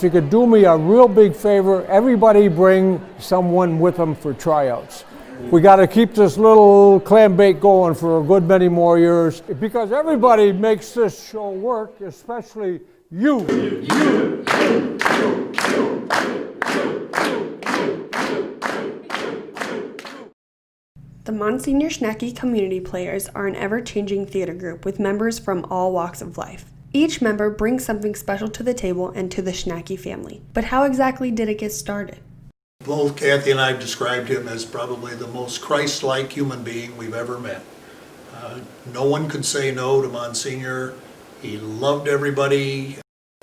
If you could do me a real big favor, everybody bring someone with them for tryouts. We got to keep this little clam bake going for a good many more years because everybody makes this show work, especially you. The Monsignor Schnecky Community Players are an ever-changing theater group with members from all walks of life. Each member brings something special to the table and to the Schnecky family. But how exactly did it get started? Both Kathy and I have described him as probably the most Christ-like human being we've ever met. No one could say no to Monsignor. He loved everybody.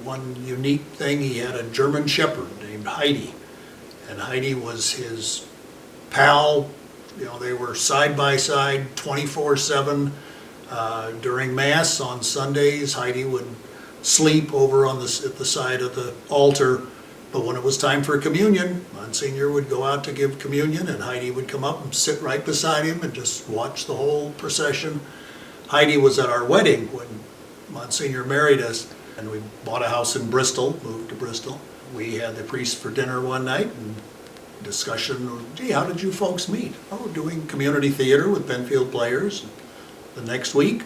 One unique thing, he had a German Shepherd named Heidi, and Heidi was his pal. You know, they were side by side 24/7. During Mass on Sundays, Heidi would sleep over on at the side of the altar. But when it was time for communion, Monsignor would go out to give communion, and Heidi would come up and sit right beside him and just watch the whole procession. Heidi was at our wedding when Monsignor married us, and we bought a house in Bristol, moved to Bristol. We had the priest for dinner one night, and discussion, gee, how did you folks meet? Oh, doing community theater with Penfield Players. The next week,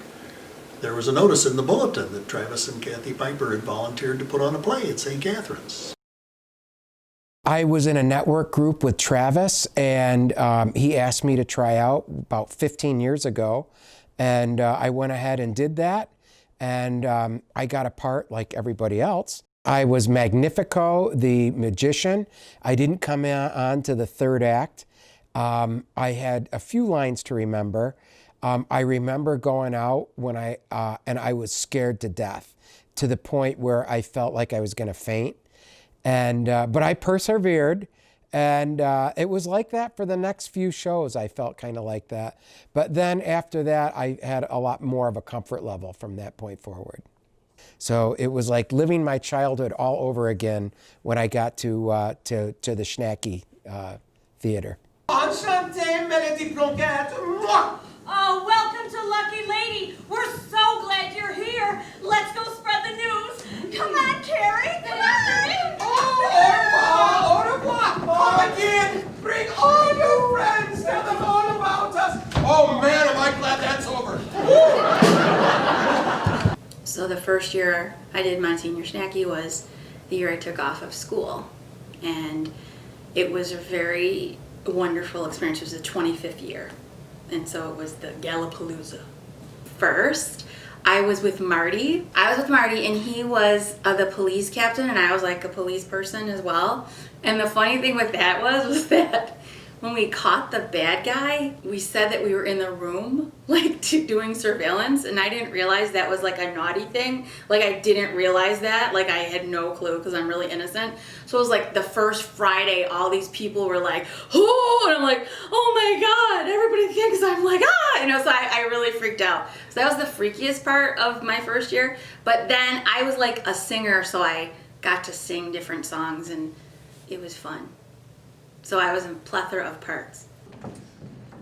there was a notice in the bulletin that Travis and Kathy Piper had volunteered to put on a play at St. Catherine's. I was in a network group with Travis, and he asked me to try out about 15 years ago, and I went ahead and did that, and I got a part like everybody else. I was Magnifico, the magician. I didn't come on to the third act. I had a few lines to remember. I remember going out when and I was scared to death, to the point where I felt like I was going to faint. And but I persevered, and it was like that for the next few shows. I felt kind of like that. But then after that, I had a lot more of a comfort level from that point forward. So it was like living my childhood all over again when I got to the Schnecky Theater. Enchanté, Melody Blanquette. Oh, welcome to Lucky Lady. We're so glad you're here. Let's go spread the news. Come on, Carrie. Come on. Oh, au revoir. Come again. Bring all your friends. Tell them all about us. Oh, man, am I glad that's over. So the first year I did Monsignor Schnecky was the year I took off of school. And it was a very wonderful experience. It was the 25th year. And so it was the Galapalooza. First, I was with Marty. And he was the police captain, and I was like a police person as well. And the funny thing with that was that when we caught the bad guy, we said that we were in the room, like, doing surveillance, and I didn't realize that was like a naughty thing. Like, I didn't realize that. Like, I had no clue because I'm really innocent. So it was like the first Friday, all these people were like, oh, and I'm like, oh my God, everybody thinks I'm like, ah, you know, so I really freaked out. So that was the freakiest part of my first year. But then I was like a singer, so I got to sing different songs, and it was fun. So I was in a plethora of parts.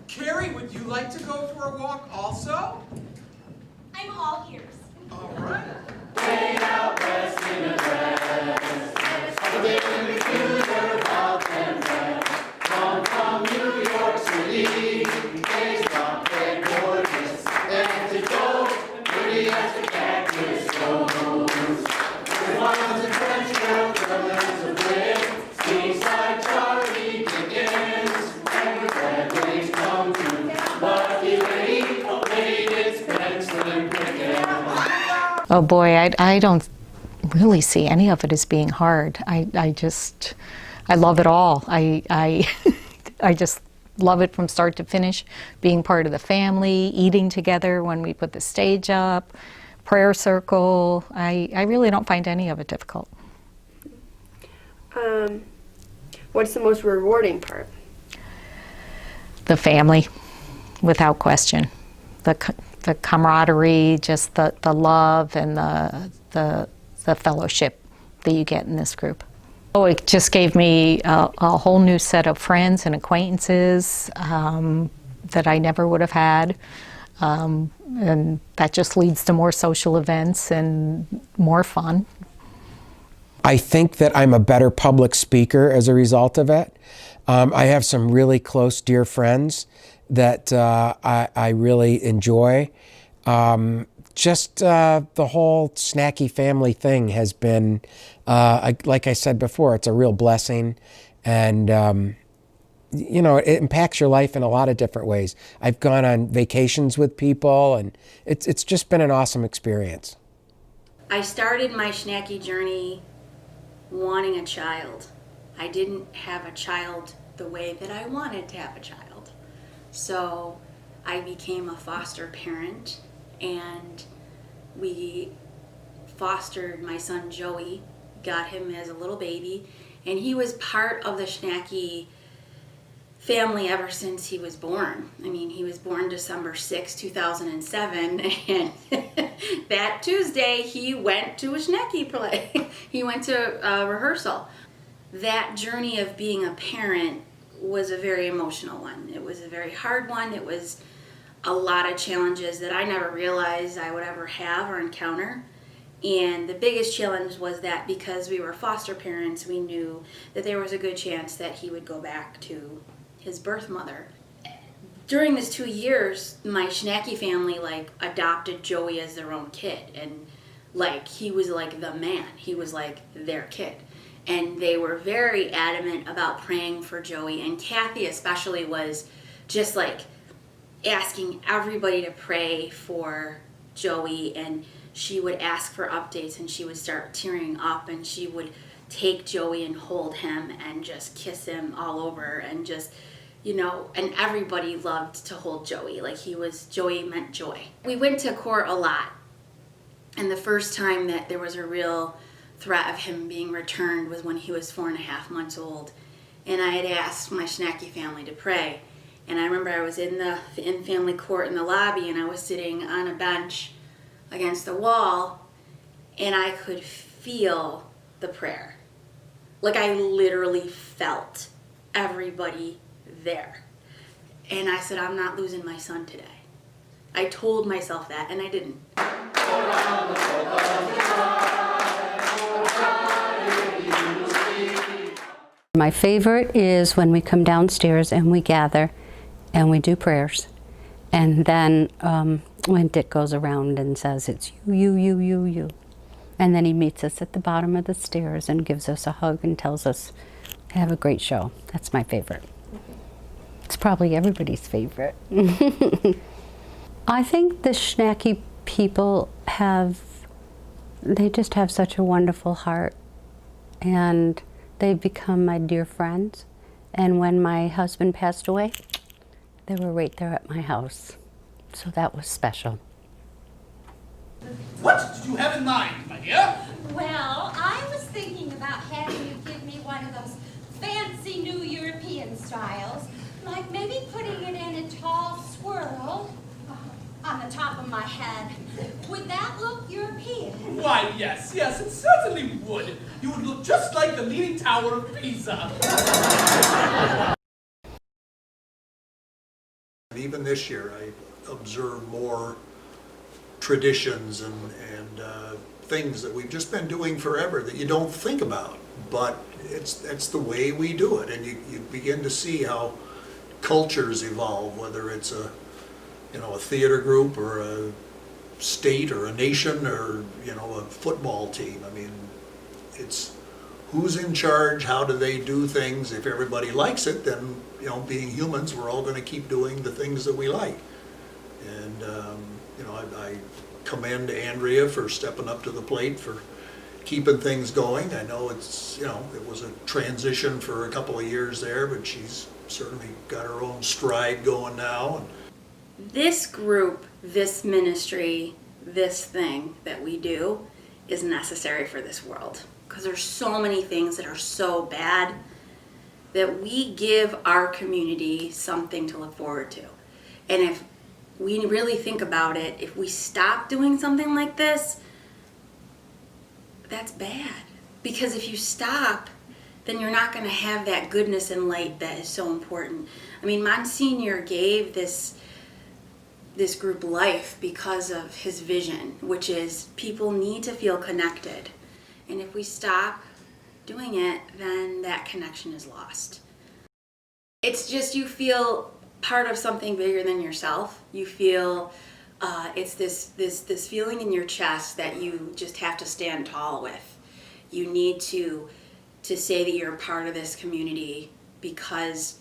Carrie, would you like to go for a walk also? I'm all ears. All right. Way out west in a dress, a little computer about them friends. Come from New York City, they stop dead gorgeous. Left to go, pretty as the cactus goes. The ones in French girl, colors of red, seaside Charlie Dickens. And the graduates come to Lucky Lady, await its pencil and cricket. Oh boy, I don't really see any of it as being hard. I love it all. I just love it from start to finish, being part of the family, eating together when we put the stage up, prayer circle. I really don't find any of it difficult. What's the most rewarding part? The family, without question. The camaraderie, just the love and the fellowship that you get in this group. Oh, it just gave me a whole new set of friends and acquaintances that I never would have had. And that just leads to more social events and more fun. I think that I'm a better public speaker as a result of it. I have some really close, dear friends that I really enjoy. Just the whole Snacky family thing has been, like I said before, it's a real blessing. And, you know, it impacts your life in a lot of different ways. I've gone on vacations with people, and it's just been an awesome experience. I started my Snacky journey wanting a child. I didn't have a child the way that I wanted to have a child. So I became a foster parent, and we fostered my son Joey, got him as a little baby, and he was part of the Snacky family ever since he was born. I mean, he was born December 6, 2007, and that Tuesday he went to a Snacky play. He went to a rehearsal. That journey of being a parent was a very emotional one. It was a very hard one. It was a lot of challenges that I never realized I would ever have or encounter. And the biggest challenge was that because we were foster parents, we knew that there was a good chance that he would go back to his birth mother. During this 2 years, my Snacky family adopted Joey as their own kid, and he was like the man. He was like their kid. And they were very adamant about praying for Joey, and Kathy especially was just asking everybody to pray for Joey, and she would ask for updates, and she would start tearing up, and she would take Joey and hold him and just kiss him all over, and just, you know, and everybody loved to hold Joey. Joey meant joy. We went to court a lot, and the first time that there was a real threat of him being returned was when he was 4.5 months old, and I had asked my Snacky family to pray. And I remember I was in family court in the lobby, and I was sitting on a bench against the wall, and I could feel the prayer. I literally felt everybody there. And I said, I'm not losing my son today. I told myself that, and I didn't. My favorite is when we come downstairs and we gather and we do prayers. And then when Dick goes around and says, it's you. And then he meets us at the bottom of the stairs and gives us a hug and tells us, have a great show. That's my favorite. It's probably everybody's favorite. I think the Snacky people they just have such a wonderful heart. And they've become my dear friends. And when my husband passed away, they were right there at my house. So that was special. What did you have in mind, my dear? Well, I was thinking about having you give me one of those fancy new European styles, like maybe putting it in a tall swirl on the top of my head. Would that look European? Why, yes, it certainly would. You would look just like the Leaning Tower of Pisa. Even this year, I observed more traditions and things that we've just been doing forever that you don't think about, but it's the way we do it, and you begin to see how cultures evolve, whether it's a theater group or a state or a nation or a football team. I mean, it's who's in charge, how do they do things. If everybody likes it, then being humans, we're all going to keep doing the things that we like. And I commend Andrea for stepping up to the plate, for keeping things going. I know it's it was a transition for a couple of years there, but she's certainly got her own stride going now. This group, this ministry, this thing that we do is necessary for this world, because there's so many things that are so bad that we give our community something to look forward to. And if we really think about it, if we stop doing something like this, that's bad. Because if you stop, then you're not going to have that goodness and light that is so important. I mean, Monsignor gave this group life because of his vision, which is people need to feel connected. And if we stop, doing it, then that connection is lost. It's just, you feel part of something bigger than yourself. You feel it's this feeling in your chest that you just have to stand tall with. You need to say that you're a part of this community because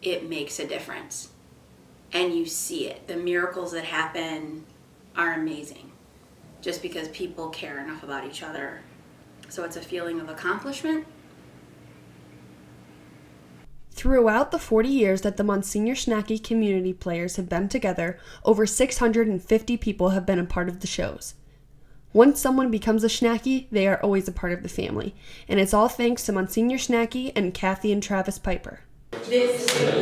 it makes a difference. And you see it. The miracles that happen are amazing just because people care enough about each other. So it's a feeling of accomplishment. Throughout the 40 years that the Monsignor Schnacky community players have been together, over 650 people have been a part of the shows. Once someone becomes a Schnacky, they are always a part of the family, and it's all thanks to Monsignor Schnacky and Kathy and Travis Piper. This is